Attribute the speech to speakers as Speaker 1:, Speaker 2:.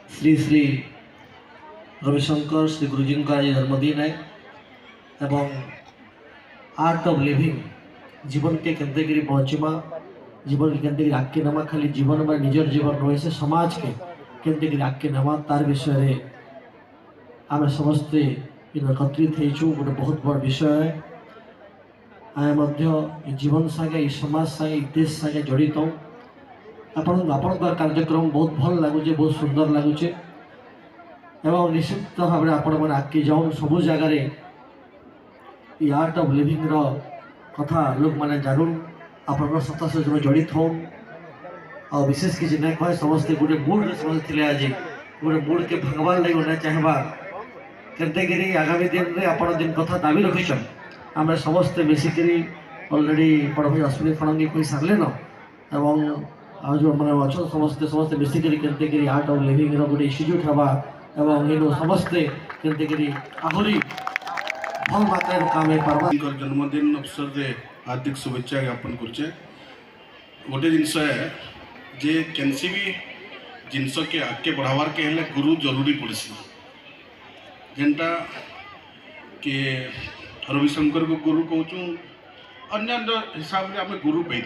Speaker 1: श्री श्री रविशंकर श्री गुरुजी का आज जन्मदिन है एवं आर्ट ऑफ लिविंग जीवन के केंद्रगिरी पहुँचमा जीवन के केंद्रगिरी आगे नमा खाली जीवन में निजर जीवन रही से समाज के केंद्रगिरी आगे नमा तार विषय आम समस्ते एकत्रित हो गोटे बहुत बड़ विषय है। आम जीवन सागे समाज सागे देश सागे जड़ित आपण कार्यक्रम बहुत भल लगुचे बहुत सुंदर लगुचे एवं निश्चित भाव में आपण मैंने आगे जाऊन सबू जगार आर्ट ऑफ लिविंग कथा लोक मैंने जानून आप सत्ता सहित जड़ित हो और विशेष किसी नहीं कहे समस्ते गोटे मूड समस्त थे आज गोटे मूड के भगवान लगे ना चाहवा केंद्रगिरी आगामी दिन में आपण दिन कथा दाबी रखीछन आम समस्ते मिसिक अलरेडी बड़ भाई अश्विनी फड़ंगी कही सारे न एवं आ जो मैंने अच्छा समस्ते समस्ते मिसिक केंद्रगिरी आर्ट ऑफ लिविंग गोटे इन्यूट हवा एवं इन समस्ते केंद्रगिरी आहरी भल मात्रा काम पार्बा
Speaker 2: जन्मदिन अवसर से हार्दिक शुभेच्छा ज्ञापन करुचे। गोटे जिनस है जे कैंसी भी जिनस के आगे बढ़ावार के हेले गुरु जरूरी पड़सी जेनटा के रविशंकर को गुरु कहूँ अन्य हिसाब से आम गुरु पाई